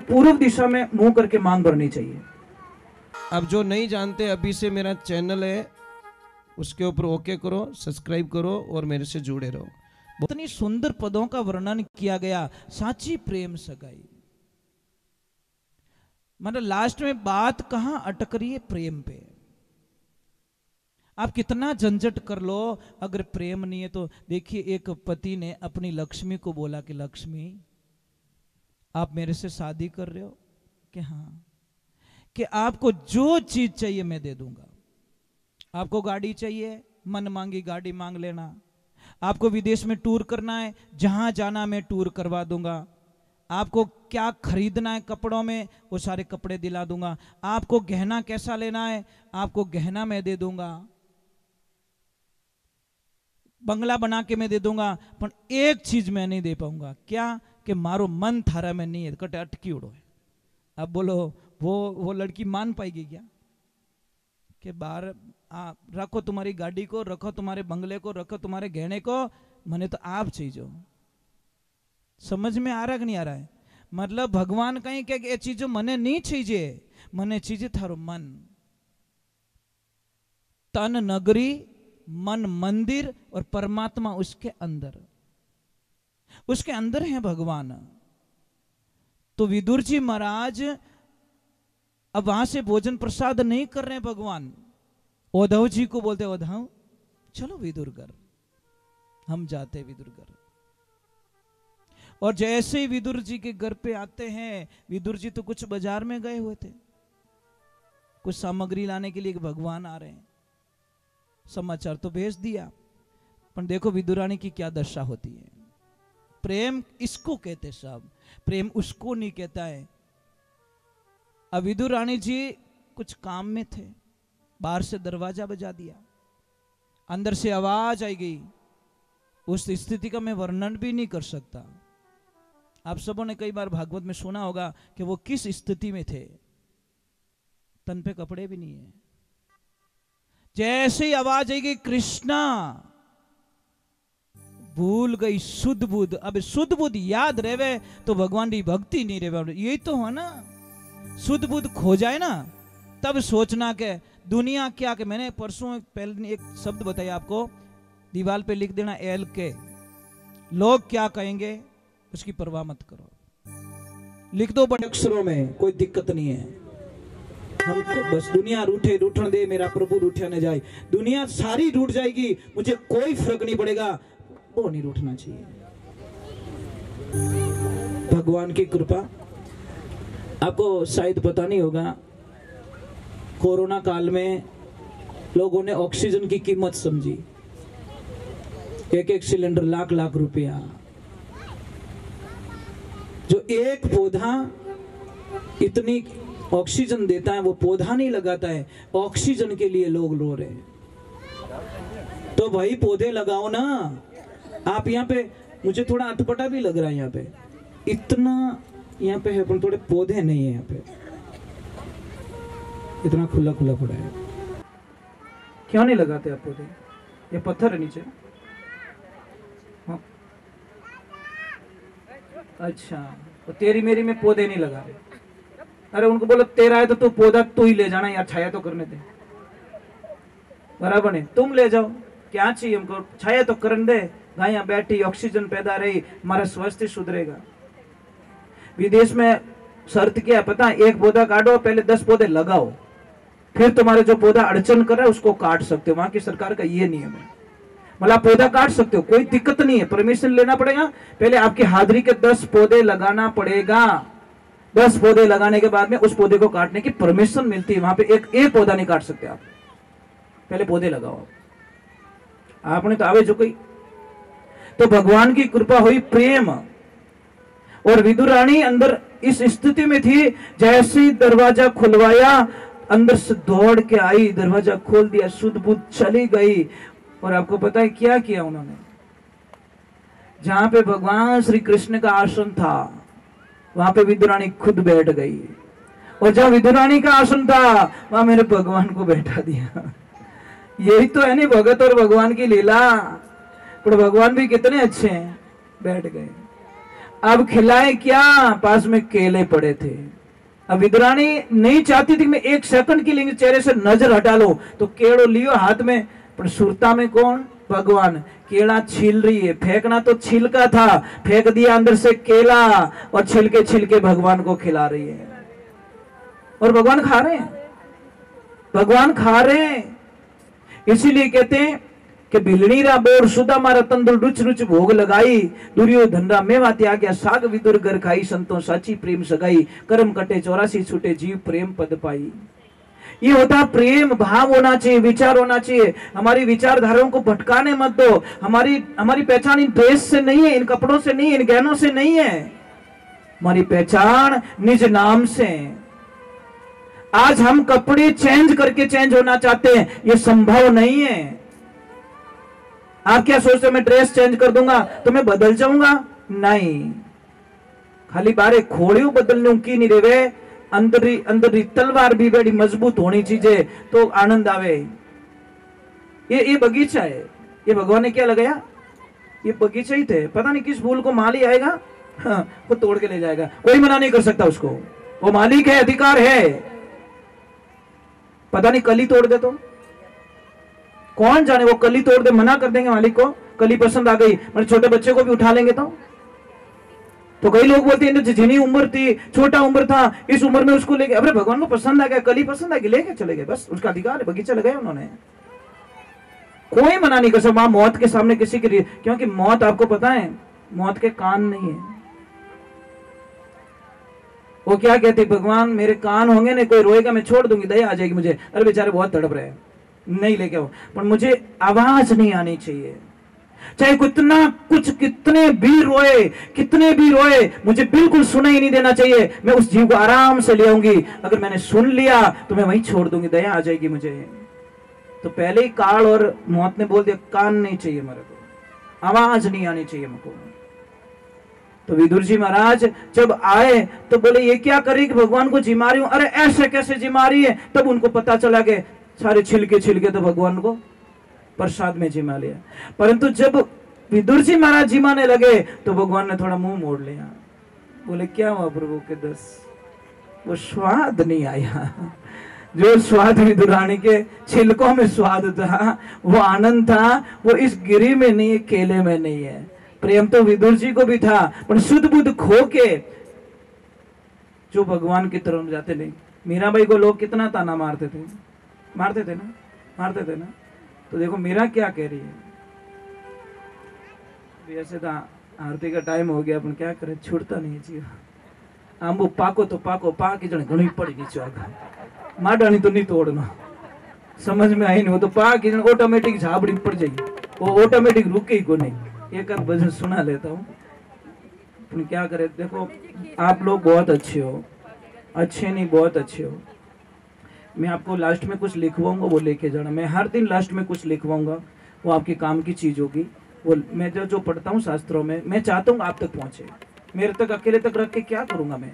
पूर्व दिशा में मुंह करके मांग भरनी चाहिए। अब जो नहीं जानते, अभी से मेरा चैनल है, उसके ऊपर ओके करो, सब्सक्राइब करो और मेरे से जुड़े रहो। इतनी सुंदर पदों का वर्णन किया गया, साची प्रेम सगाई। मतलब लास्ट में बात कहां अटक रही है? प्रेम पे। आप कितना झंझट कर लो, अगर प्रेम नहीं है तो देखिए, एक पति ने अपनी लक्ष्मी को बोला कि लक्ष्मी, आप मेरे से शादी कर रहे हो? कि हाँ। कि आपको जो चीज चाहिए मैं दे दूंगा। आपको गाड़ी चाहिए, मन मांगी गाड़ी मांग लेना। आपको विदेश में टूर करना है, जहां जाना मैं टूर करवा दूंगा। आपको क्या खरीदना है कपड़ों में, वो सारे कपड़े दिला दूंगा। आपको गहना कैसा लेना है, आपको गहना मैं दे दूंगा। बंगला बना के मैं दे दूंगा, पर एक चीज मैं नहीं दे पाऊंगा। क्या? कि मारो मन थारा में नहीं है, कटे अटकी उड़ो है। अब बोलो, वो लड़की मान पाएगी क्या? कि बाहर रखो तुम्हारी गाड़ी को, रखो तुम्हारे बंगले को, रखो तुम्हारे गहने को, मने तो आप चाहिए। समझ में आ रहा कि नहीं आ रहा है? मतलब भगवान कहीं के ये चीजों मने नहीं चाहिए, मने चाहिए थारो मन। तन नगरी, मन मंदिर, और परमात्मा उसके अंदर, उसके अंदर है भगवान। तो विदुर जी महाराज अब वहां से भोजन प्रसाद नहीं कर रहे हैं भगवान। उद्धव जी को बोलते, उद्धव चलो विदुरगढ़, हम जाते विदुरगढ़। और जैसे ही विदुर जी के घर पे आते हैं, विदुर जी तो कुछ बाजार में गए हुए थे, कुछ सामग्री लाने के लिए भगवान आ रहे हैं। समाचार तो भेज दिया, पर देखो विदुरानी की क्या दशा होती है। प्रेम इसको कहते सब, प्रेम उसको नहीं कहता है। अब विदुर रानी जी कुछ काम में थे, बाहर से दरवाजा बजा दिया, अंदर से आवाज आई गई। उस स्थिति का मैं वर्णन भी नहीं कर सकता। आप सबों ने कई बार भागवत में सुना होगा कि वो किस स्थिति में थे। तन पे कपड़े भी नहीं है। जैसे ही आवाज आई गई, कृष्णा, भूल गई शुद्ध बुद्ध। अब शुद्ध बुद्ध याद रहे तो भगवान की भक्ति नहीं रहे। यही तो है ना, शुद्ध बुद्ध खो जाए ना, तब सोचना के दुनिया क्या। के मैंने परसों पहले एक शब्द बताया आपको, दीवार पे लिख देना एल के, लोग क्या कहेंगे उसकी परवाह मत करो। लिख दो बड़े अक्षरों में, कोई दिक्कत नहीं है। हमको बस दुनिया रूठन दे, मेरा प्रभु रूठा न जाए। दुनिया सारी रूठ जाएगी, मुझे कोई फर्क नहीं पड़ेगा, वो नहीं रूठना चाहिए। भगवान की कृपा। आपको शायद पता नहीं होगा, कोरोना काल में लोगों ने ऑक्सीजन की कीमत समझी। एक एक सिलेंडर लाख लाख रुपया। जो एक पौधा इतनी ऑक्सीजन देता है, वो पौधा नहीं लगाता है। ऑक्सीजन के लिए लोग रो रहे हैं। तो भाई पौधे लगाओ ना। आप यहाँ पे, मुझे थोड़ा अटपटा भी लग रहा है यहाँ पे, इतना यहाँ पे है पर थोड़े पौधे नहीं है यहाँ पे, इतना खुला खुला पड़ा है। क्यों नहीं लगाते आप पौधे? ये पत्थर है नीचे। हाँ। अच्छा, तो तेरी मेरी में पौधे नहीं लगा रहे। अरे उनको बोलो तेरा है तो तू पौधा तू ही ले जाना यार, छाया तो करने दे। बराबर नहीं, तुम ले जाओ, क्या चाहिए हमको, छाया तो करने दे। गायें बैठी, ऑक्सीजन पैदा रही, हमारा स्वास्थ्य सुधरेगा। विदेश में शर्त क्या है पता है? एक पौधा काटो, पहले 10 पौधे लगाओ, फिर तुम्हारे जो पौधा अड़चन कर रहा है उसको काट सकते हो। वहां की सरकार का ये नियम है। मतलब पौधा काट सकते हो, कोई दिक्कत नहीं है, परमिशन लेना पड़ेगा। पहले आपकी हाजिरी के 10 पौधे लगाना पड़ेगा। 10 पौधे लगाने के बाद में उस पौधे को काटने की परमिशन मिलती है। वहां पे एक पौधा नहीं काट सकते आप, पहले पौधे लगाओ। आपने तो आवे जो कोई। तो भगवान की कृपा हुई, प्रेम। और विदुर रानी अंदर इस स्थिति में थी, जैसे दरवाजा खुलवाया, अंदर से दौड़ के आई, दरवाजा खोल दिया, शुद्ध बुद्ध चली गई। और आपको पता है क्या किया उन्होंने? जहां पे भगवान श्री कृष्ण का आसन था, वहां पे विदुरानी खुद बैठ गई। और जहां विदुरानी का आसन था, वहां मेरे भगवान को बैठा दिया। यही तो है नहीं भगत और भगवान की लीला। पर भगवान भी कितने अच्छे हैं, बैठ गए। अब खिलाए क्या, पास में केले पड़े थे। अब विदुरानी नहीं चाहती थी कि मैं एक सेकंड के लिए चेहरे से नजर हटा लो, तो केड़ो लियो हाथ में, पर सुरता में कौन, भगवान। केला छील रही है, फेंकना तो छिलका था, फेंक दिया अंदर से केला, और छिलके छिलके भगवान को खिला रही है। और भगवान खा रहे हैं, भगवान खा रहे हैं। इसीलिए कहते हैं कि बिलनी रा बोर सुदा मारा तंदुल रुच रुच भोग लगाई, दुर्योधन रा मेवा त्याग्या साग विदुर घर खाई, संतों साची प्रेम सगाई, कर्म कटे 84 छूटे जीव प्रेम पद पाई। ये होता प्रेम, भाव होना चाहिए, विचार होना चाहिए। हमारी विचारधाराओं को भटकाने मत दो। हमारी पहचान इन ड्रेस से नहीं है, इन कपड़ों से नहीं है, इन गहनों से नहीं है। हमारी पहचान निज नाम से। आज हम कपड़े चेंज करके चेंज होना चाहते हैं, ये संभव नहीं है। आप क्या सोचते हो मैं ड्रेस चेंज कर दूंगा तो मैं बदल जाऊंगा? नहीं, खाली बारे खोड़ियों बदलने की नहीं रेवे, अंदरी तलवार भी बड़ी मजबूत होनी चाहिए तो आनंद आवे। ये बगीचा है, ये भगवान ने क्या लगाया, ये बगीचा ही थे। पता नहीं किस फूल को माली आएगा, हाँ, वो तोड़ के ले जाएगा, कोई मना नहीं कर सकता उसको, वो मालिक है, अधिकार है। पता नहीं कली तोड़ दे तो कौन जाने, वो कली तोड़ दे, मना कर देंगे मालिक को, कली पसंद आ गई, मतलब छोटे बच्चे को भी उठा लेंगे तो कई लोग बोलते हैं जितनी उम्र थी, छोटा उम्र था, इस उम्र में उसको लेके, अरे भगवान को पसंद आ गया, कली पसंद आ गई, लेके चले गए, बस उसका अधिकार है, बगीचा लगाया उन्होंने, कोई मना नहीं कर सकता। वहां मौत के सामने किसी के लिए, क्योंकि मौत आपको पता है मौत के कान नहीं है। वो क्या कहते, भगवान मेरे कान होंगे ना, कोई रोएगा मैं छोड़ दूंगी, दया आ जाएगी मुझे, अरे बेचारे बहुत तड़प रहे हैं, नहीं लेके आओ, पर मुझे आवाज नहीं आनी चाहिए, चाहे कितने भी रोए, मुझे बिल्कुल सुना ही नहीं देना चाहिए। मैं उस जीव को आराम से ले आऊंगी, अगर मैंने सुन लिया तो मैं वहीं छोड़ दूंगी, दया आ जाएगी मुझे। तो पहले ही काल और मौत ने बोल दिया, कान नहीं चाहिए मेरे को, आवाज नहीं आनी चाहिए मेरे को। तो विदुर जी महाराज जब आए तो बोले ये क्या कर रही कि भगवान को जिमा रही हूं, अरे ऐसे कैसे जिमा रही है। तब उनको पता चला कि सारे छिलके तो भगवान को प्रसाद में जिमा लिया। परंतु जब विदुर जी महाराज जिमाने लगे तो भगवान ने थोड़ा मुंह मोड़ लिया, बोले क्या हुआ प्रभु के दस, वो स्वाद नहीं आया, जो स्वाद विदुरानी के छिलकों में स्वाद था, वो आनंद था, वो इस गिरी में नहीं है, केले में नहीं है। प्रेम तो विदुर जी को भी था, पर शुद्ध बुद्ध खो के जो भगवान की तरफ जाते नहीं। मीराबाई को लोग कितना ताना मारते थे ना। तो देखो मीरा क्या कह रही है, वैसे तो आरती का टाइम हो गया, अपन क्या करे, छूटता नहीं जीव। आंबू पाको तो पाको, पाकी जने घणी पड़ी नीचे आगा, माडानी तो नहीं तोड़ना, समझ में आई नहीं, वो तो पाकी जने ऑटोमेटिक झाबड़ी पड़ जाएगी, वो ऑटोमेटिक रुके ही को नहीं। एक भजन सुना लेता हूँ, अपन क्या करे। देखो आप लोग बहुत अच्छे हो, अच्छे नहीं बहुत अच्छे हो। मैं आपको लास्ट में कुछ लिखवाऊंगा, वो लेके जाना। मैं हर दिन लास्ट में कुछ लिखवाऊंगा, वो आपके काम की चीज होगी। वो मैं जो पढ़ता हूँ शास्त्रों में, मैं चाहता हूँ आप तक पहुंचे, मेरे तक अकेले तक रख के क्या करूंगा मैं,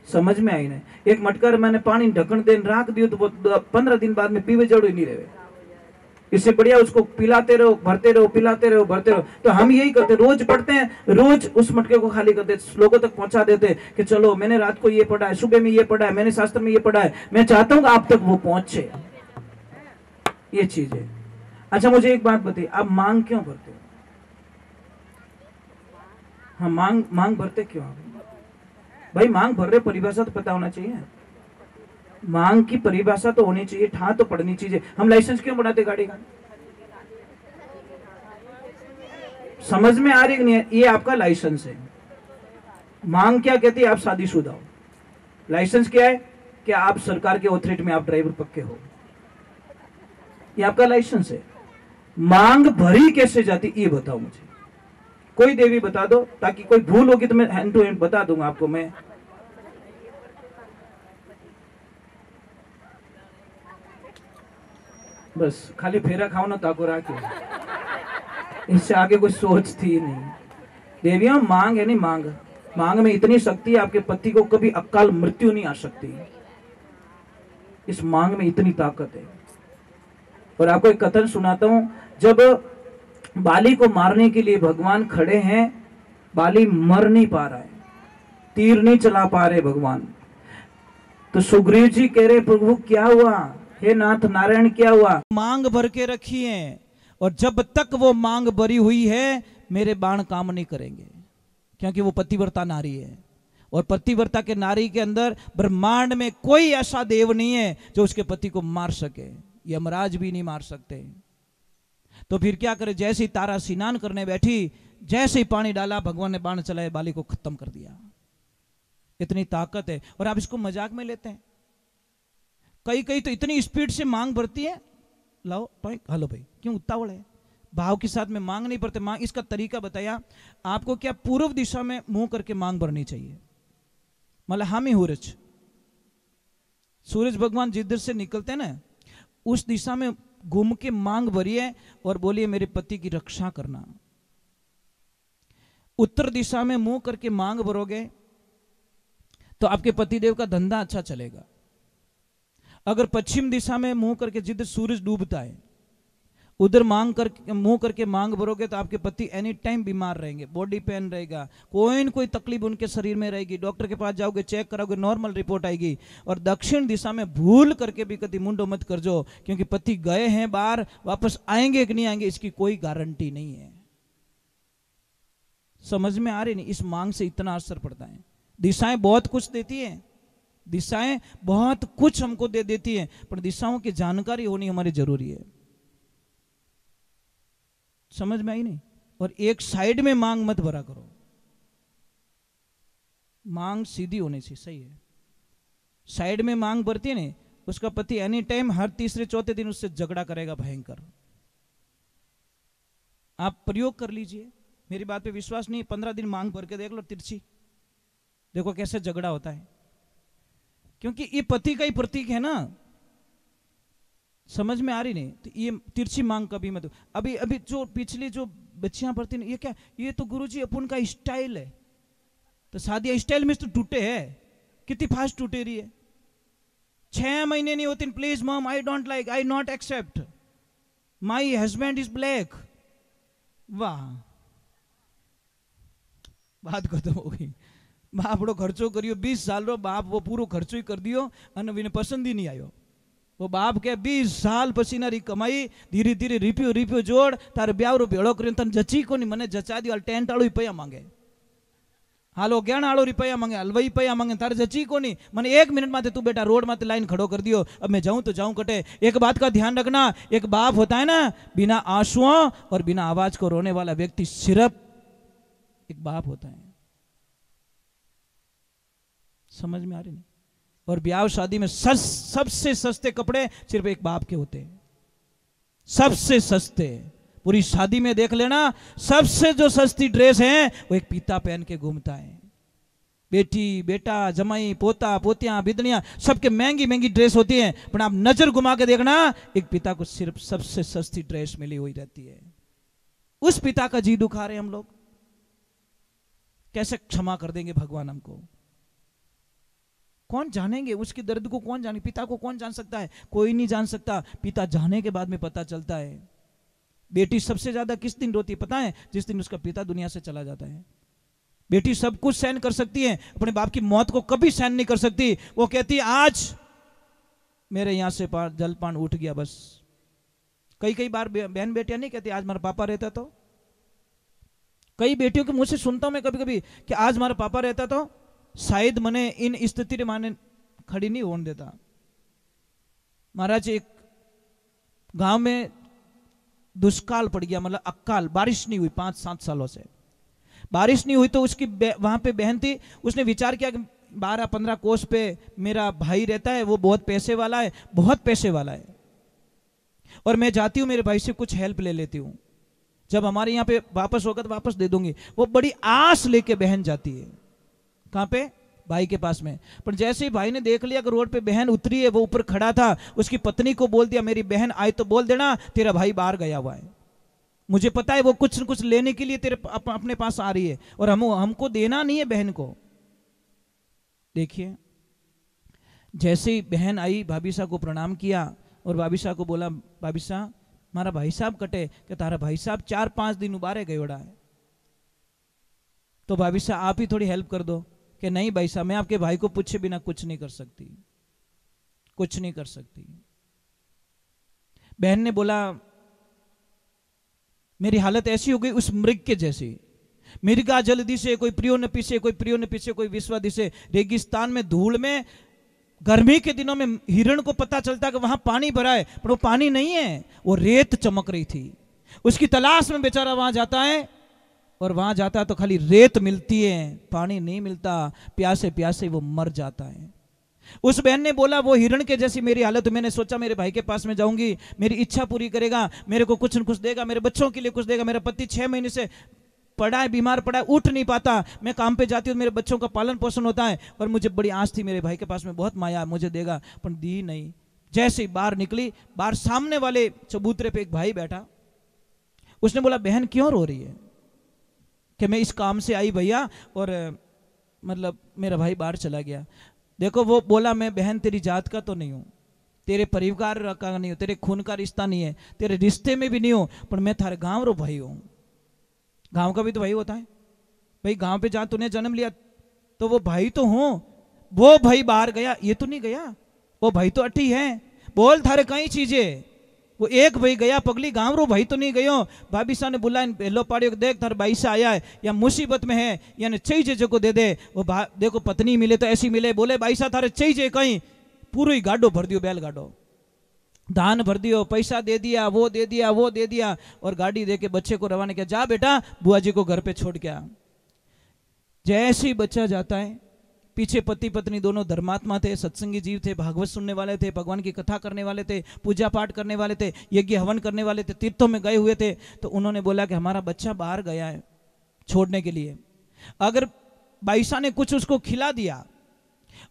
समझ में आई नहीं। एक मटकर मैंने पानी ढक्कन देन रख दियो तो वो 15 दिन बाद में पीवे जड़ो ही नहीं रहे। इससे बढ़िया उसको पिलाते रहो, भरते रहो, पिलाते रहो, भरते रहो। तो हम यही करते, रोज पढ़ते हैं, रोज उस मटके को खाली करते, लोगों तक पहुंचा देते कि चलो मैंने रात को ये पढ़ा है, सुबह में ये पढ़ा है, मैंने शास्त्र में ये पढ़ा है। मैं चाहता हूँ आप तक वो पहुंचे, ये चीज है। अच्छा मुझे एक बात बताइए, आप मांग क्यों भरते हो? हाँ मांग भरते क्यों भाई? मांग भर रहे, परिभाषा तो पता होना चाहिए, मांग की परिभाषा तो होनी चाहिए, ठा तो पड़नी चाहिए। हम लाइसेंस क्यों बनाते गाड़ी का? समझ में आ रही नहीं है? ये आपका लाइसेंस है। मांग क्या कहती है? आप शादीशुदा हो। लाइसेंस क्या है? कि आप सरकार के ऑथोरिटी में आप ड्राइवर पक्के हो, ये आपका लाइसेंस है। मांग भरी कैसे जाती ये बताओ मुझे, कोई देवी बता दो, ताकि कोई भूल होगी तो मैं हैंड टू हैंड बता दूंगा आपको। मैं बस खाली फेरा खाओ ना ताको राखी, इससे आगे कोई सोच थी नहीं। देवियों मांग है नहीं, मांग में इतनी शक्ति है, आपके पति को कभी अकाल मृत्यु नहीं आ सकती। इस मांग में इतनी ताकत है। और आपको एक कथन सुनाता हूं, जब बाली को मारने के लिए भगवान खड़े हैं बाली मर नहीं पा रहा है, तीर नहीं चला पा रहे भगवान। तो सुग्रीव जी कह रहे प्रभु क्या हुआ, हे नाथ नारायण क्या हुआ? मांग भर के रखी है और जब तक वो मांग भरी हुई है मेरे बाण काम नहीं करेंगे, क्योंकि वो पतिव्रता नारी है और पतिव्रता के नारी के अंदर ब्रह्मांड में कोई ऐसा देव नहीं है जो उसके पति को मार सके, यमराज भी नहीं मार सकते। तो फिर क्या करे, जैसे ही तारा स्नान करने बैठी, जैसे ही पानी डाला भगवान ने बाण चलाए, बाली को खत्म कर दिया। इतनी ताकत है और आप इसको मजाक में लेते हैं। कई कई तो इतनी स्पीड से मांग भरती है, लाओ हेलो भाई, क्यों उतावल है, भाव के साथ में मांग नहीं भरते। मांग इसका तरीका बताया आपको, क्या पूर्व दिशा में मुंह करके मांग भरनी चाहिए, मतलब हम ही सूरज भगवान जिधर से निकलते हैं ना उस दिशा में घूम के मांग भरिए और बोलिए मेरे पति की रक्षा करना। उत्तर दिशा में मुंह करके मांग भरोगे तो आपके पतिदेव का धंधा अच्छा चलेगा। अगर पश्चिम दिशा में मुंह करके जिधर सूरज डूबता है उधर मुंह करके मांग भरोगे तो आपके पति एनी टाइम बीमार रहेंगे, बॉडी पेन रहेगा, कोई न कोई तकलीफ उनके शरीर में रहेगी। डॉक्टर के पास जाओगे, चेक कराओगे, नॉर्मल रिपोर्ट आएगी। और दक्षिण दिशा में भूल करके भी कभी मुंडो मत कर जो, क्योंकि पति गए हैं बाहर, वापस आएंगे कि नहीं आएंगे इसकी कोई गारंटी नहीं है। समझ में आ रही नहीं? इस मांग से इतना असर पड़ता है। दिशाएं बहुत कुछ देती है, दिशाएं बहुत कुछ हमको दे देती है, पर दिशाओं की जानकारी होनी हमारी जरूरी है। समझ में आई नहीं? और एक साइड में मांग मत भरा करो, मांग सीधी होनी चाहिए। सही है, साइड में मांग भरती है ना, उसका पति एनी टाइम हर तीसरे चौथे दिन उससे झगड़ा करेगा भयंकर। आप प्रयोग कर लीजिए, मेरी बात पे विश्वास नहीं, 15 दिन मांग भर के देख लो तिरछी, देखो कैसे झगड़ा होता है, क्योंकि ये पति का ही प्रतीक है ना। समझ में आ रही नहीं? तो ये तिरछी मांग कभी मत। अभी अभी जो पिछली जो बच्चियां पढ़ती हैं, ये क्या, ये तो गुरुजी अपन का स्टाइल है। तो शादी स्टाइल में तो टूटे है, कितनी फास्ट टूटे रही है। 6 महीने नहीं होते, please mom I don't like, I not accept, my husband is black. वाह, बात खत्म हो गई। बापड़ो खर्चो करियो 20 साल रो, बाप वो पूरो खर्चो ही कर दियो અને વિને પસંદ ही नहीं आयो। वो बाप के 20 साल पसीना री कमाई धीरे धीरे રીપ્યો જોડ, તારે બ્યાવરો ભેળો કરીને તને જચી કોની, મને જચા દિયો, ટેન્ટ આળો રૂપિયા માંગે, હાલો જ્ઞાન આળો રૂપિયા માંगे, हलवाई रुपया मांगे, तारे जची कोनी, मैंने 1 मिनट माते तू बेटा रोड माते लाइन खड़ो कर दियो, अब मैं जाऊं तो जाऊं कटे। एक बात का ध्यान रखना, एक बाप होता है ना, बिना आंसुओं और बिना आवाज को रोने वाला व्यक्ति सिर्फ एक बाप होता है। समझ में आ रही नहीं? और ब्याह शादी में सबसे सस्ते कपड़े सिर्फ एक बाप के होते हैं, सबसे सस्ते। पूरी शादी में देख लेना, सबसे जो सस्ती ड्रेस है वो एक पिता पहन के घूमता है। बेटी बेटा जमाई पोता पोतियां बिदनियां सबके महंगी महंगी ड्रेस होती है, पर आप नजर घुमा के देखना, एक पिता को सिर्फ सबसे सस्ती ड्रेस मिली हुई रहती है। उस पिता का जी दुखा रहे हम लोग, कैसे क्षमा कर देंगे भगवान हमको? कौन जानेंगे उसके दर्द को? कौन जाने? पिता को कौन जान सकता है? कोई नहीं जान सकता। पिता जाने के बाद में पता चलता है। बेटी सबसे ज्यादा किस दिन रोती है पता है? जिस दिन उसका पिता दुनिया से चला जाता है। बेटी सब कुछ सहन कर सकती है, अपने बाप की मौत को कभी सहन नहीं कर सकती। वो कहती है आज मेरे यहां से जलपान उठ गया बस। कई बार बहन बेटियां नहीं कहती आज हमारा पापा रहता तो। कई बेटियों के मुंह से सुनता हूं मैं कभी कभी कि आज हमारा पापा रहता तो शायद मने इन स्थिति रे माने खड़ी नहीं होने देता। महाराज एक गांव में दुष्काल पड़ गया, मतलब अकाल, बारिश नहीं हुई 5-7 सालों से बारिश नहीं हुई। तो उसकी वहां पे बहन थी, उसने विचार किया कि 12-15 कोस पे मेरा भाई रहता है, वो बहुत पैसे वाला है, बहुत पैसे वाला है, और मैं जाती हूँ मेरे भाई से कुछ हेल्प ले लेती हूँ, जब हमारे यहाँ पे वापस होगा तो वापस दे दूंगी। वो बड़ी आस लेके बहन जाती है, कहाँ पे? भाई के पास में। पर जैसे ही भाई ने देख लिया कि रोड पे बहन उतरी है, वो ऊपर खड़ा था, उसकी पत्नी को बोल दिया मेरी बहन आई तो बोल देना तेरा भाई बाहर गया हुआ है, मुझे पता है वो कुछ न कुछ लेने के लिए तेरे अपने पास आ रही है, और हमको देना नहीं है बहन को। देखिए जैसे ही बहन आई, भाभी साहब को प्रणाम किया और भाभी साहब को बोला भाभी साहब हमारा भाई साहब कटे, कि तारा भाई साहब 4-5 दिन उबारे गयोड़ा है। तो भाभी साहब आप ही थोड़ी हेल्प कर दो कि नहीं भाई साहब मैं आपके भाई को पूछे बिना कुछ नहीं कर सकती, कुछ नहीं कर सकती। बहन ने बोला मेरी हालत ऐसी हो गई उस मृग के जैसी, मिर्गा जल दिसे कोई प्रियो न पीसे, कोई प्रियो न पीसे कोई विश्वा दिसे। रेगिस्तान में धूल में गर्मी के दिनों में हिरण को पता चलता कि वहां पानी भरा है, पर वो पानी नहीं है, वो रेत चमक रही थी। उसकी तलाश में बेचारा वहां जाता है, और वहां जाता है तो खाली रेत मिलती है, पानी नहीं मिलता, प्यासे प्यासे वो मर जाता है। उस बहन ने बोला वो हिरण के जैसी मेरी हालत, मैंने सोचा मेरे भाई के पास में जाऊंगी, मेरी इच्छा पूरी करेगा, मेरे को कुछ न कुछ देगा, मेरे बच्चों के लिए कुछ देगा। मेरा पति 6 महीने से पड़ा है, बीमार पड़ा है, उठ नहीं पाता, मैं काम पे जाती हूँ, मेरे बच्चों का पालन पोषण होता है, और मुझे बड़ी आस थी मेरे भाई के पास में बहुत माया मुझे देगा, पर दी नहीं। जैसे ही बाहर निकली, बाहर सामने वाले चबूतरे पे एक भाई बैठा, उसने बोला बहन क्यों रो रही है? कि मैं इस काम से आई भैया, और मतलब मेरा भाई बाहर चला गया। देखो वो बोला मैं बहन तेरी जात का तो नहीं हूं, तेरे परिवार का नहीं हूं, तेरे खून का रिश्ता नहीं है, तेरे रिश्ते में भी नहीं हूं, पर मैं थारे गांव रो भाई हूं। गांव का भी तो भाई होता है भाई, गांव पे जहां तूने जन्म लिया तो वो भाई तो हो। वो भाई बाहर गया, ये तो नहीं गया, वो भाई तो अटी है, बोल थारे कई चीजें। वो एक भाई गया पगली, गांव रो भाई तो नहीं गयो। भाभी साहब ने बुलाया, पहलो पाड़ियो देख थार भाई से आया है या मुसीबत में है, यानी चाहिए जो को दे दे। वो देखो पत्नी मिले तो ऐसी मिले, बोले भाई साहब थारे चाहिए कहीं, पूरा ही गाडो भर दियो, बैल गाडो धान भर दियो, पैसा दे दिया, वो दे दिया, वो दे दिया, और गाड़ी दे के बच्चे को रवाना किया, जा बेटा बुआ जी को घर पे छोड़ के आ। जैसे ही बच्चा जाता है, पीछे पति पत्नी दोनों धर्मात्मा थे, सत्संगी जीव थे, भागवत सुनने वाले थे, भगवान की कथा करने वाले थे, पूजा पाठ करने वाले थे, यज्ञ हवन करने वाले थे, तीर्थों में गए हुए थे। तो उन्होंने बोला कि हमारा बच्चा बाहर गया है छोड़ने के लिए, अगर बाईसा ने कुछ उसको खिला दिया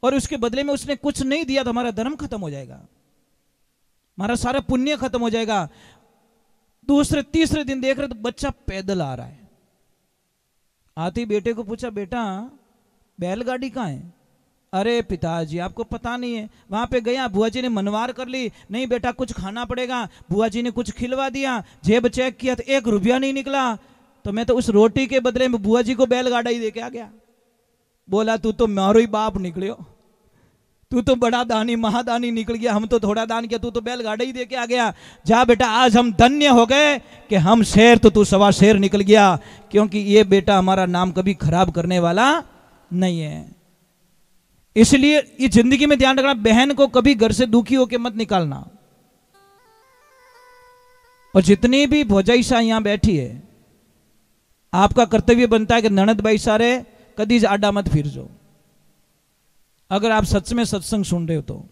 और उसके बदले में उसने कुछ नहीं दिया तो हमारा धर्म खत्म हो जाएगा, हमारा सारा पुण्य खत्म हो जाएगा। दूसरे तीसरे दिन देख रहे तो बच्चा पैदल आ रहा है। आते ही बेटे को पूछा बेटा बैलगाड़ी कहाँ है? अरे पिताजी आपको पता नहीं है, वहां पे गया, बुआ जी ने मनवार कर ली, नहीं बेटा कुछ खाना पड़ेगा, बुआ जी ने कुछ खिलवा दिया, जेब चेक किया तो 1 रुपया नहीं निकला, तो मैं तो उस रोटी के बदले में बुआ जी को बैलगाड़ा ही दे के आ गया। बोला तू तो मारो ही बाप निकलियो, तू तो बड़ा दानी महादानी निकल गया, हम तो थोड़ा दान किया, तू तो बैलगाड़ा ही दे के आ गया। जा बेटा आज हम धन्य हो गए कि हम शेर तो तू सवा शेर निकल गया, क्योंकि ये बेटा हमारा नाम कभी खराब करने वाला नहीं है। इसलिए ये जिंदगी में ध्यान रखना, बहन को कभी घर से दुखी होकर मत निकालना। और जितनी भी भौजाई सा यहां बैठी है, आपका कर्तव्य बनता है कि ननद भाई सारे कदी आडा मत फिर जो, अगर आप सच में सत्संग सुन रहे हो तो।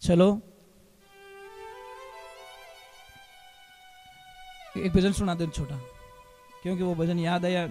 चलो एक भजन सुना दो छोटा, क्योंकि वो भजन याद आया।